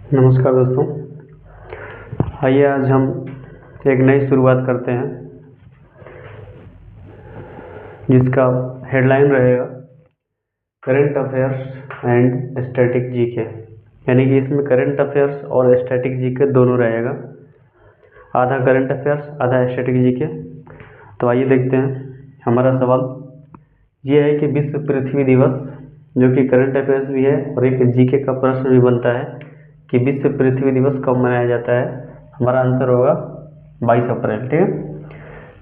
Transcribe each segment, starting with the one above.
नमस्कार दोस्तों। आइए आज हम एक नई शुरुआत करते हैं जिसका हेडलाइन रहेगा current affairs and static GK. यानी कि इसमें करंट अफेयर्स और स्टैटिक जीके दोनों रहेगा, आधा करंट अफेयर्स आधा स्टैटिक जीके। तो आइए देखते हैं। हमारा सवाल ये है कि विश्व पृथ्वी दिवस, जो कि करंट अफेयर्स भी है और एक जीके का प्रश्न भी बनता है कि विश्व पृथ्वी दिवस कब मनाया जाता है। हमारा आंसर होगा 22 अप्रैल। ठीक है।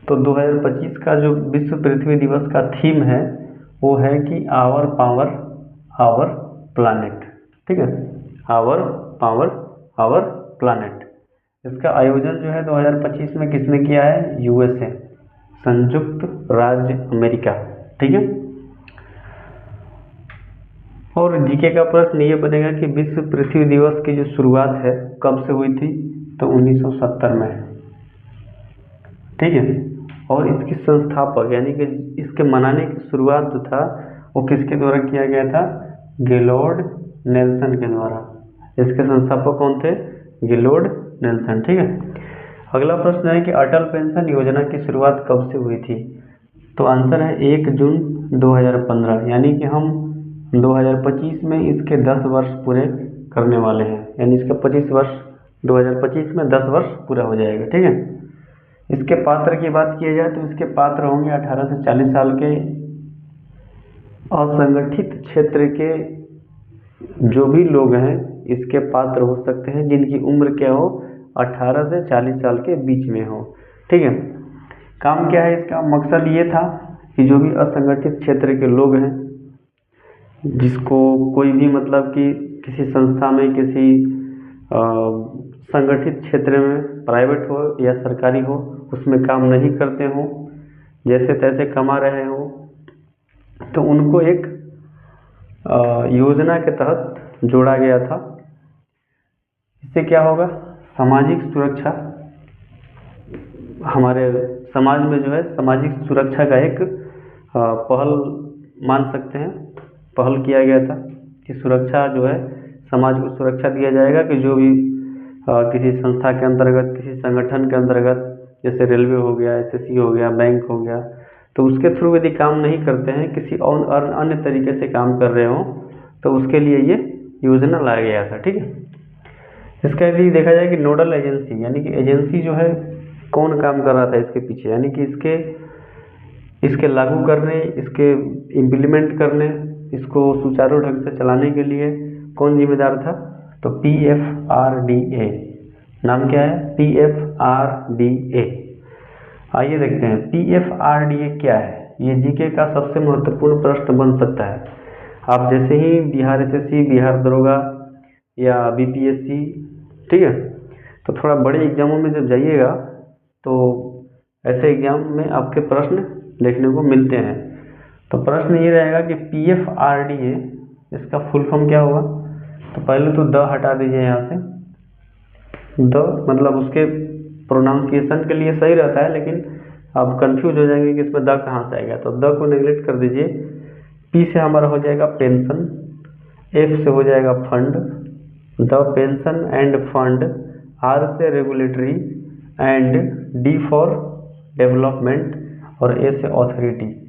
तो 2025 का जो विश्व पृथ्वी दिवस का थीम है वो है कि आवर पावर आवर प्लानेट। ठीक है, आवर पावर आवर प्लानेट। इसका आयोजन जो है 2025 में किसने किया है? यूएसए, संयुक्त राज्य अमेरिका। ठीक है। और जीके का प्रश्न ये बनेगा कि विश्व पृथ्वी दिवस की जो शुरुआत है कब से हुई थी? तो 1970 में। ठीक है। और इसकी संस्थापक यानी कि इसके मनाने की शुरुआत जो था वो किसके द्वारा किया गया था? गेलोर्ड नेल्सन के द्वारा। इसके संस्थापक कौन थे? गेलोर्ड नेल्सन। ठीक है। अगला प्रश्न है कि अटल पेंशन योजना की शुरुआत कब से हुई थी? तो आंसर है 1 जून 2015। यानी कि हम 2025 में इसके 10 वर्ष पूरे करने वाले हैं। यानी इसका 25 वर्ष 2025 में 10 वर्ष पूरा हो जाएगा। ठीक है। इसके पात्र की बात की जाए तो इसके पात्र होंगे 18 से 40 साल के असंगठित क्षेत्र के जो भी लोग हैं इसके पात्र हो सकते हैं, जिनकी उम्र क्या हो? 18 से 40 साल के बीच में हो। ठीक है। काम क्या है इसका? मकसद ये था कि जो भी असंगठित क्षेत्र के लोग हैं, जिसको कोई भी मतलब कि किसी संस्था में, किसी संगठित क्षेत्र में, प्राइवेट हो या सरकारी हो, उसमें काम नहीं करते हों, जैसे तैसे कमा रहे हों, तो उनको एक योजना के तहत जोड़ा गया था। इससे क्या होगा? सामाजिक सुरक्षा, हमारे समाज में जो है सामाजिक सुरक्षा का एक पहल मान सकते हैं, पहल किया गया था कि सुरक्षा जो है समाज को सुरक्षा दिया जाएगा कि जो भी किसी संस्था के अंतर्गत, किसी संगठन के अंतर्गत, जैसे रेलवे हो गया, एसएससी हो गया, बैंक हो गया, तो उसके थ्रू यदि काम नहीं करते हैं, किसी और अन्य तरीके से काम कर रहे हों, तो उसके लिए ये योजना लाया गया था। ठीक है। इसका यदि देखा जाए कि नोडल एजेंसी, यानी कि एजेंसी जो है कौन काम कर रहा था इसके पीछे, यानी कि इसके लागू करने, इसके इम्प्लीमेंट करने, इसको सुचारू ढंग से चलाने के लिए कौन जिम्मेदार था? तो PFRDA। नाम क्या है? PFRDA। आइए देखते हैं PFRDA क्या है। ये जीके का सबसे महत्वपूर्ण प्रश्न बन सकता है। आप जैसे ही बिहार एसएससी, बिहार दरोगा या BPSC, ठीक है, तो थोड़ा बड़े एग्जामों में जब जाइएगा तो ऐसे एग्जाम में आपके प्रश्न देखने को मिलते हैं। तो प्रश्न ये रहेगा कि PFRDA इसका फुल फॉर्म क्या होगा? तो पहले तो द हटा दीजिए यहाँ से। द मतलब उसके प्रोनाउंसिएशन के लिए सही रहता है, लेकिन आप कंफ्यूज हो जाएंगे कि इसमें द कहाँ से आएगा, तो द को नेग्लेक्ट कर दीजिए। P से हमारा हो जाएगा पेंशन, F से हो जाएगा fund, the pension end fund, R से regulatory and D for development और A से ऑथोरिटी।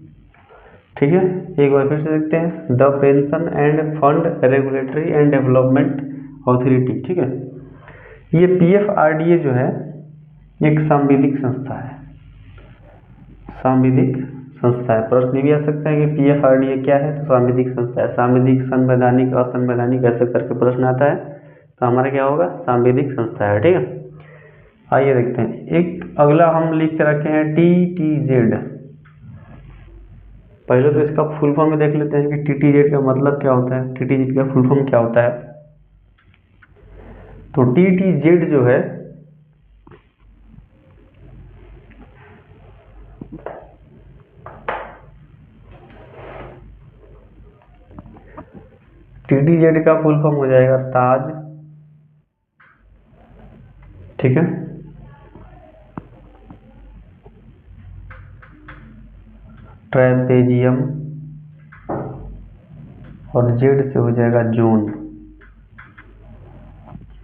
ठीक है, एक बार फिर से देखते हैं। The pension end fund regulatory and development authority. ठीक है। ये PFRDA जो है एक सांविधिक संस्था है, सांविधिक संस्था है। प्रश्न भी आ सकता है कि PFRDA क्या है? तो सांविधिक संस्था है। सांविधिक, संवैधानिक, असंवैधानिक ऐसे करके प्रश्न आता है, तो हमारा क्या होगा? सांविधिक संस्था है। ठीक है। आइए देखते हैं। एक अगला हम लिख के रखे हैं TTZ। पहले तो इसका फुल फॉर्म में देख लेते हैं कि TTZ का मतलब क्या होता है, TTZ का फुल फॉर्म क्या होता है। तो TTZ जो है TTZ का फुल फॉर्म हो जाएगा ताज। ठीक है। ट्रेपेजियम और जेड से हो जाएगा जोन।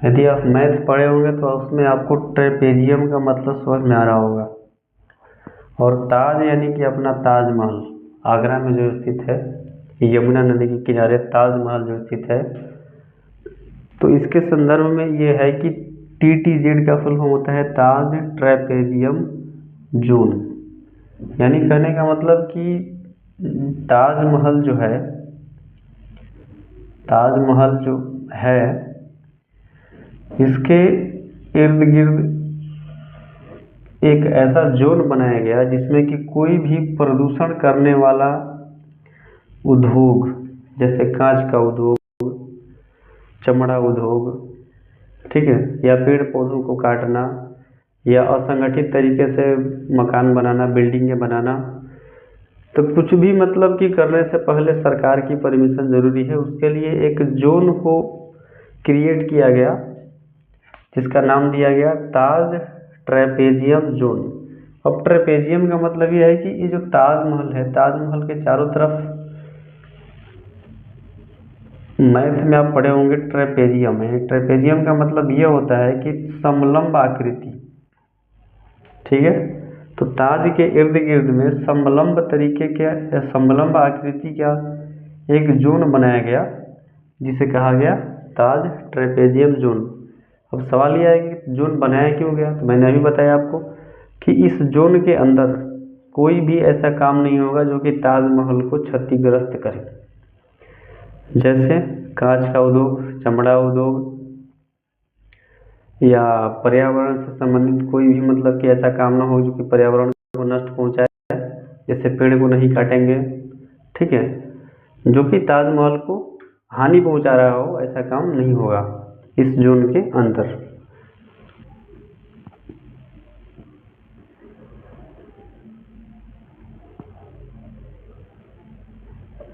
यदि आप मैथ पढ़े होंगे तो उसमें आपको ट्रेपेजियम का मतलब समझ में आ रहा होगा। और ताज यानी कि अपना ताजमहल, आगरा में जो स्थित है, यमुना नदी के किनारे ताजमहल जो स्थित है, तो इसके संदर्भ में ये है कि TTZ का फुल फॉर्म होता है ताज ट्रेपेजियम जोन। यानी कहने का मतलब कि ताजमहल जो है, ताजमहल जो है इसके इर्द गिर्द एक ऐसा जोन बनाया गया जिसमें कि कोई भी प्रदूषण करने वाला उद्योग, जैसे कांच का उद्योग, चमड़ा उद्योग, ठीक है, या पेड़ पौधों को काटना, या असंगठित तरीके से मकान बनाना, बिल्डिंगें बनाना, तो कुछ भी मतलब कि करने से पहले सरकार की परमिशन ज़रूरी है। उसके लिए एक जोन को क्रिएट किया गया जिसका नाम दिया गया ताज ट्रेपेजियम जोन। अब ट्रेपेजियम का मतलब ये है कि ये जो ताजमहल है, ताजमहल के चारों तरफ, मैथ में आप पढ़े होंगे ट्रेपेजियम है। ट्रेपेजियम का मतलब ये होता है कि समलंब आकृति, ठीक है। तो ताज के इर्द गिर्द में समलंब तरीके के, समलंब आकृति का एक जोन बनाया गया जिसे कहा गया ताज ट्रेपेजियम जोन। अब सवाल यह है कि जोन बनाया क्यों गया, तो मैंने अभी बताया आपको कि इस जोन के अंदर कोई भी ऐसा काम नहीं होगा जो कि ताजमहल को क्षतिग्रस्त करे, जैसे कांच का उद्योग, चमड़ा उद्योग, या पर्यावरण से संबंधित कोई भी मतलब कि ऐसा काम ना हो जो कि पर्यावरण को नष्ट पहुंचाए, जैसे पेड़ को नहीं काटेंगे, ठीक है, जो कि ताजमहल को हानि पहुंचा रहा हो, ऐसा काम नहीं होगा इस जोन के अंदर।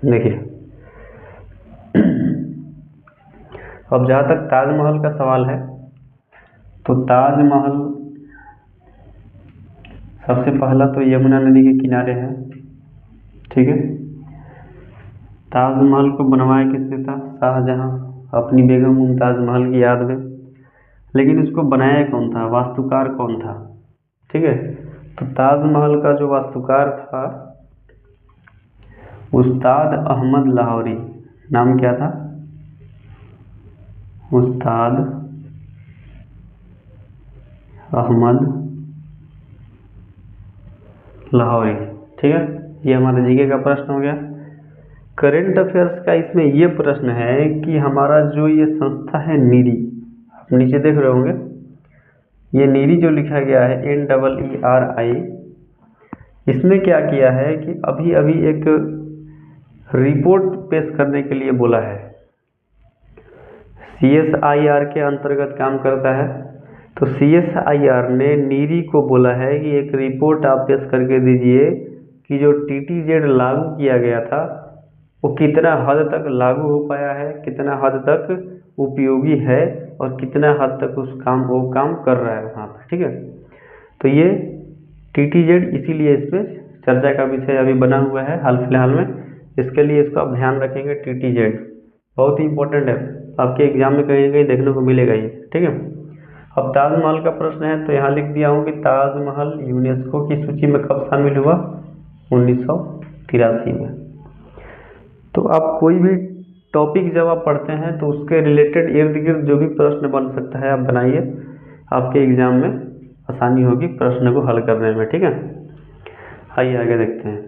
देखिए, अब जहाँ तक ताजमहल का सवाल है, तो ताजमहल सबसे पहला तो यमुना नदी के किनारे है, ठीक है। ताजमहल को बनवाया किसने था? शाहजहां, अपनी बेगम मुमताज महल की याद में। लेकिन इसको बनाया कौन था, वास्तुकार कौन था, ठीक है। तो ताजमहल का जो वास्तुकार था उस्ताद अहमद लाहौरी, नाम क्या था? उस्ताद अहमद लाहौरी, ठीक है। ये हमारा जीके का प्रश्न हो गया। करेंट अफेयर्स का इसमें ये प्रश्न है कि हमारा जो ये संस्था है नीरी, आप नीचे देख रहे होंगे, ये नीरी जो लिखा गया है NEERI, इसमें क्या किया है कि अभी अभी एक रिपोर्ट पेश करने के लिए बोला है। CSIR के अंतर्गत काम करता है, तो CSIR ने नीरी को बोला है कि एक रिपोर्ट आप पेश करके दीजिए कि जो TTZ लागू किया गया था वो कितना हद तक लागू हो पाया है, कितना हद तक उपयोगी है, और कितना हद तक वो काम कर रहा है वहाँ पर, ठीक है। तो ये TTZ इसीलिए इस पर चर्चा का विषय अभी बना हुआ है हाल फिलहाल में, इसके लिए इसको आप ध्यान रखेंगे। TTZ बहुत ही इंपॉर्टेंट है, आपके एग्जाम में कहीं कहीं देखने को मिलेगा ये, ठीक है। अब ताजमहल का प्रश्न है, तो यहाँ लिख दिया हूँ कि ताजमहल यूनेस्को की सूची में कब शामिल हुआ? 1983 में। तो आप कोई भी टॉपिक जब आप पढ़ते हैं तो उसके रिलेटेड इर्द गिर्द जो भी प्रश्न बन सकता है आप बनाइए, आपके एग्जाम में आसानी होगी प्रश्न को हल करने में, ठीक है। आइए आगे देखते हैं।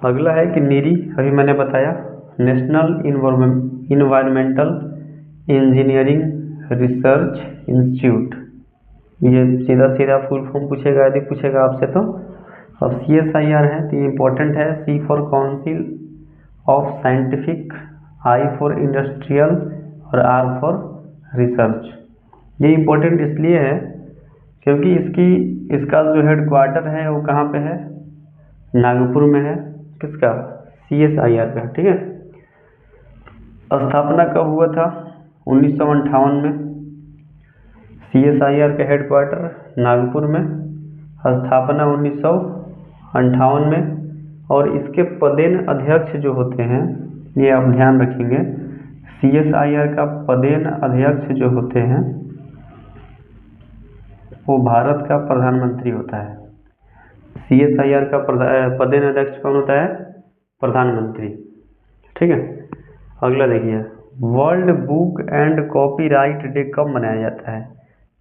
अगला है कि नीरी, अभी मैंने बताया national environmental engineering research institute, ये सीधा सीधा फुल फॉर्म पूछेगा यदि पूछेगा आपसे तो। अब CSIR है तो ये इम्पोर्टेंट है, C for council of scientific, I for industrial और R फॉर रिसर्च। ये इम्पोर्टेंट इसलिए है क्योंकि इसका जो हेडक्वार्टर है वो कहाँ पे है? नागपुर में है। किसका? CSIR का, ठीक है। स्थापना कब हुआ था? 1958 में। CSIR का हेडक्वार्टर नागपुर में, स्थापना 1958 में। और इसके पदेन अध्यक्ष जो होते हैं, ये आप ध्यान रखेंगे, CSIR का पदेन अध्यक्ष जो होते हैं वो भारत का प्रधानमंत्री होता है। CSIR का पदेन अध्यक्ष कौन होता है? प्रधानमंत्री। ठीक है। अगला देखिए, world book and copyright day कब मनाया जाता है?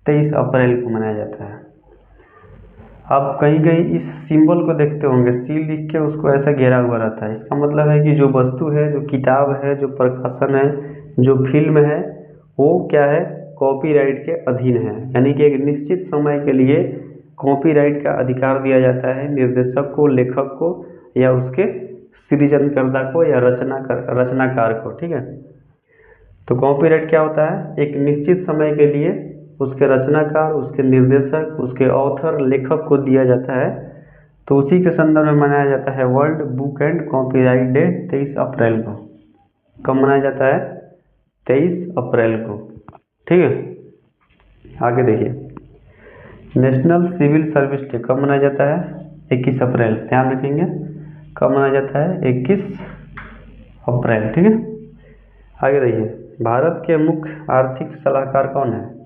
23 अप्रैल को मनाया जाता है। आप कहीं कहीं इस सिंबल को देखते होंगे, सी लिख के उसको ऐसा घेरा हुआ रहता है। इसका मतलब है कि जो वस्तु है, जो किताब है, जो प्रकाशन है, जो फिल्म है, वो क्या है? कॉपीराइट के अधीन है। यानी कि एक निश्चित समय के लिए कॉपीराइट का अधिकार दिया जाता है निर्देशक को, लेखक को, या उसके सृजनकर्ता को, या रचनाकार को। ठीक है। तो कॉपीराइट क्या होता है? एक निश्चित समय के लिए उसके रचनाकार, उसके निर्देशक, उसके ऑथर, लेखक को दिया जाता है। तो उसी के संदर्भ में मनाया जाता है world book and copyright day 23 अप्रैल को। कब मनाया जाता है? 23 अप्रैल को। ठीक है। आगे देखिए, नेशनल सिविल सर्विस डे कब मनाया जाता है? 21 अप्रैल। ध्यान रखेंगे, कब मनाया जाता है? 21 अप्रैल। ठीक है। आगे देखिए, भारत के मुख्य आर्थिक सलाहकार कौन है?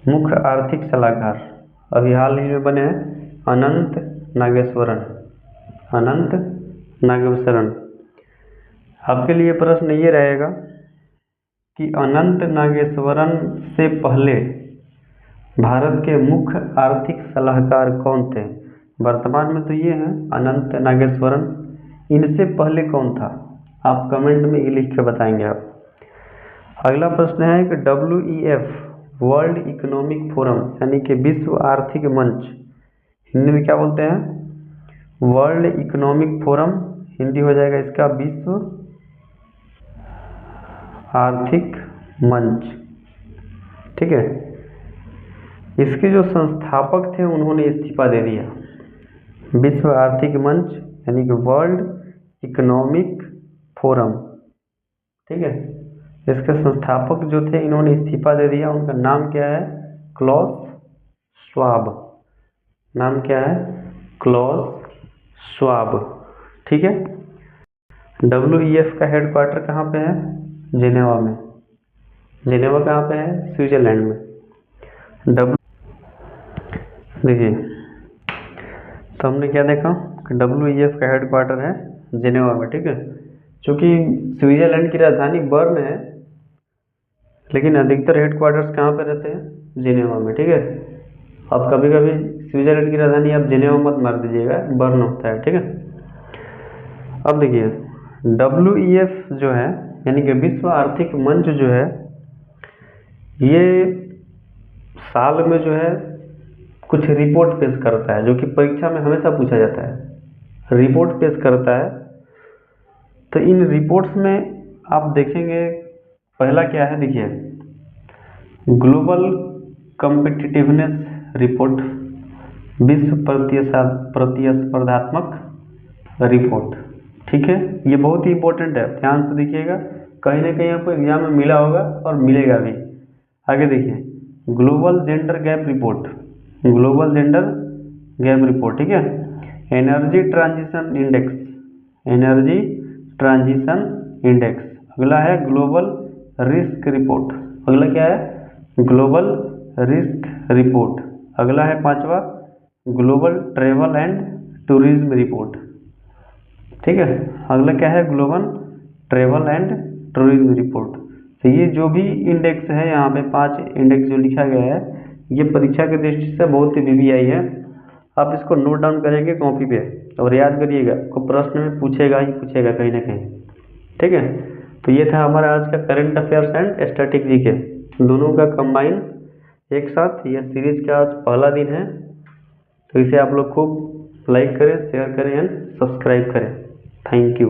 मुख्य आर्थिक सलाहकार अभी हाल ही में बने हैं अनंत नागेश्वरन। अनंत नागेश्वरन। आपके लिए प्रश्न ये रहेगा कि अनंत नागेश्वरन से पहले भारत के मुख्य आर्थिक सलाहकार कौन थे? वर्तमान में तो ये हैं अनंत नागेश्वरन, इनसे पहले कौन था? आप कमेंट में ये लिख के बताएंगे आप। अगला प्रश्न है कि WEF वर्ल्ड इकोनॉमिक फोरम यानी कि विश्व आर्थिक मंच, हिंदी में क्या बोलते हैं? वर्ल्ड इकोनॉमिक फोरम, हिंदी हो जाएगा इसका विश्व आर्थिक मंच। ठीक है। इसके जो संस्थापक थे उन्होंने इस्तीफा दे दिया। विश्व आर्थिक मंच यानी कि वर्ल्ड इकोनॉमिक फोरम। ठीक है। इसके संस्थापक जो थे इन्होंने इस्तीफा दे दिया। उनका नाम क्या है? Klaus Schwab. नाम क्या है? Klaus Schwab. ठीक है। WEF का हेडक्वार्टर कहाँ पे है? जेनेवा में। जेनेवा कहाँ पे है? स्विट्जरलैंड में। देखिए, तो हमने क्या देखा कि WEF का हेडक्वार्टर है जेनेवा में। ठीक है। चूँकि स्विट्जरलैंड की राजधानी बर्न है, लेकिन अधिकतर हेडक्वार्टर्स कहाँ पे रहते हैं? जेनेवा में। ठीक है। अब कभी कभी स्विट्जरलैंड की राजधानी आप जेनेवा मत मार दीजिएगा, बर्न होता है। ठीक है। अब देखिए, WEF जो है यानी कि विश्व आर्थिक मंच जो है, ये साल में जो है कुछ रिपोर्ट पेश करता है, जो कि परीक्षा में हमेशा पूछा जाता है। रिपोर्ट पेश करता है। तो इन रिपोर्ट्स में आप देखेंगे, पहला क्या है? देखिए, ग्लोबल कॉम्पिटिटिवनेस रिपोर्ट, विश्व प्रतिस्पर्धात्मक रिपोर्ट। ठीक है। ये बहुत ही इंपॉर्टेंट है, ध्यान से देखिएगा, कहीं ना कहीं आपको एग्जाम में मिला होगा और मिलेगा भी। आगे देखिए, global gender gap report, global gender gap report. ठीक है। Energy transition index, energy transition index. अगला है ग्लोबल रिस्क रिपोर्ट। अगला क्या है? Global risk report. अगला है पांचवा global travel and tourism report. ठीक है। अगला क्या है? Global travel and tourism report. तो ये जो भी इंडेक्स है, यहाँ पे 5 इंडेक्स जो लिखा गया है, ये परीक्षा की दृष्टि से बहुत ही VVI है। आप इसको नोट डाउन करेंगे कॉपी पे और याद करिएगा, को प्रश्न में पूछेगा ही पूछेगा कहीं ना कहीं। ठीक है। तो ये था हमारा आज का current affairs and static GK, दोनों का कंबाइन एक साथ। यह सीरीज का आज पहला दिन है, तो इसे आप लोग खूब लाइक करें, शेयर करें एंड सब्सक्राइब करें। Thank you.